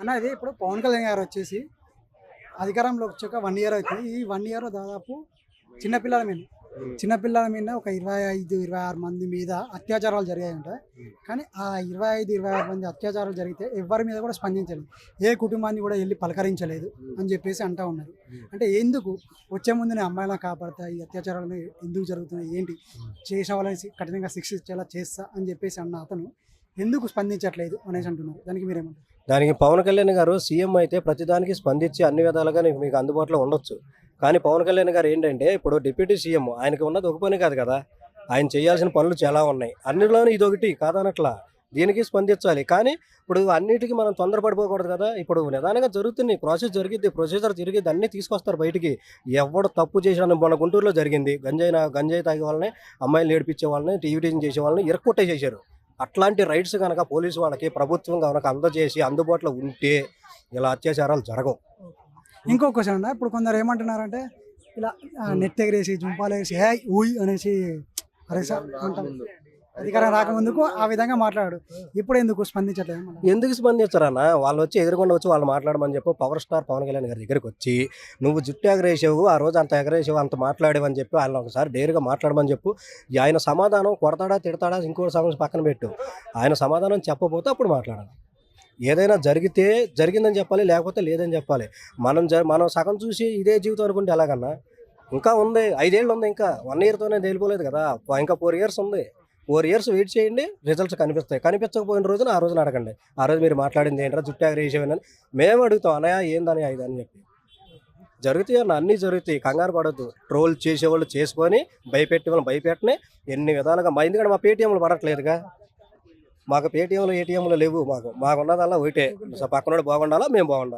అన్నది ఇప్పుడు పవన్ కళ్యాణ్ గారు వచ్చేసి అధికారంలోకి వచ్చాక 1 ఇయర్ అవుతుంది. ఈ 1 ఇయర్ దాదాపు చిన్నపిల్లల మీద చిన్నపిల్లల మీద ఒక 25, 26 మంది మీద అత్యాచారాలు జరిగాయంట. కానీ ఆ 25, 26 మంది అత్యాచారాలు జరిగితే ఎవరి మీద కూడా స్పందించలేదు. ఏ కుటుంబాన్ని కూడా వెళ్ళి పలకరించలేదు అని చెప్పేసి అంటూ ఉన్నారు. అంటే ఎందుకు వచ్చే ముందు నేను అమ్మాయిలను కాపాడతా, ఈ అత్యాచారాలు ఎందుకు జరుగుతున్నాయి, ఏంటి చేసిన వాళ్ళని కఠినంగా శిక్షించేలా చేస్తా అని చెప్పేసి అన్న అతను ఎందుకు స్పందించట్లేదు అనేసి అంటున్నారు. దానికి మీరేమంటారు? దానికి పవన్ కళ్యాణ్ గారు సీఎం అయితే ప్రతిదానికి స్పందించి అన్ని విధాలుగా మీకు అందుబాటులో ఉండొచ్చు. కానీ పవన్ కళ్యాణ్ గారు ఏంటంటే ఇప్పుడు డిప్యూటీ సీఎం ఆయనకి ఉన్నది ఒక పని కాదు కదా, ఆయన చేయాల్సిన పనులు చాలా ఉన్నాయి. అన్నిలోనూ ఇదొకటి కాదనట్లా, దీనికి స్పందించాలి. కానీ ఇప్పుడు అన్నిటికీ మనం తొందరపడిపోకూడదు కదా. ఇప్పుడు నిదానంగా జరుగుతుంది, ప్రాసెస్ జరిగిద్ది, ప్రొసీజర్ జరిగిద్ది, అన్నీ తీసుకొస్తారు బయటికి. ఎవడు తప్పు చేసిన మన గుంటూరులో జరిగింది, గంజాయి తాగే వాళ్ళని, అమ్మాయిలు ఏడిపించే వాళ్ళని, టీవీ చేసే వాళ్ళని ఇరక్కొట్టేసేసారు. అట్లాంటి రైట్స్ కనుక పోలీసు వాళ్ళకి ప్రభుత్వం కనుక అందజేసి అందుబాటులో ఉంటే ఇలా అత్యాచారాలు జరగవు. ఇంకో క్వశ్చన్ అన్న, ఇప్పుడు కొందరు ఏమంటున్నారంటే ఇలా నెట్ ఎగరేసి జుంపాలు వేసి హే ఊయ్ అనేసి అరేసా అంటాం. అధికారం రాకముందుకు ఆ విధంగా మాట్లాడాడు, ఇప్పుడు ఎందుకు స్పందించట్లేదు? ఎందుకు స్పందించారన్న? వాళ్ళు వచ్చి ఎదురుకుండా వచ్చి వాళ్ళు మాట్లాడమని చెప్పి పవర్ స్టార్ పవన్ కళ్యాణ్ గారి దగ్గరికి వచ్చి నువ్వు జుట్టు ఎగరేసావు, ఆ రోజు అంత ఎగరేసావు, అంత మాట్లాడేవు అని చెప్పి ఆయన ఒకసారి డేరుగా మాట్లాడమని చెప్పు. ఆయన సమాధానం కొడతాడా తిడతాడా ఇంకో సమస్య పక్కన పెట్టు. ఆయన సమాధానం చెప్పబోతే అప్పుడు మాట్లాడాలి. ఏదైనా జరిగితే జరిగిందని చెప్పాలి, లేకపోతే లేదని చెప్పాలి. మనం సగం చూసి ఇదే జీవితం అనుకుంటే ఎలాగన్నా? ఇంకా ఉంది, 5 ఏళ్ళు ఉంది, ఇంకా 1 ఇయర్తోనే తేలిపోలేదు కదా, ఇంకా 4 ఇయర్స్ ఉంది. 4 ఇయర్స్ వెయిట్ చేయండి, రిజల్ట్స్ కనిపిస్తాయి. కనిపించకపోయిన రోజున ఆ రోజున అడగండి, ఆ రోజు మీరు మాట్లాడింది ఏంటరా, జుట్టు ఎగరేసేవని మేము అడుగుతాం. అన్నయ్య ఏందని ఇది అని చెప్పి. జరుగుతాయి అన్న, అన్నీ జరుగుతాయి, కంగారు పడద్దు. ట్రోల్ చేసేవాళ్ళు చేసుకొని భయపెట్టే వాళ్ళు భయపెట్టని ఎన్ని విధాలుగా ఎందుకంటే మా పేటీఎంలు పడట్లేదుగా. మాకు పేటీఎంలు ఏటీఎంలు లేవు. మాకున్నదల్లా ఒకటే, పక్కనోడు బాగుండాలా, మేము బాగుండాలి.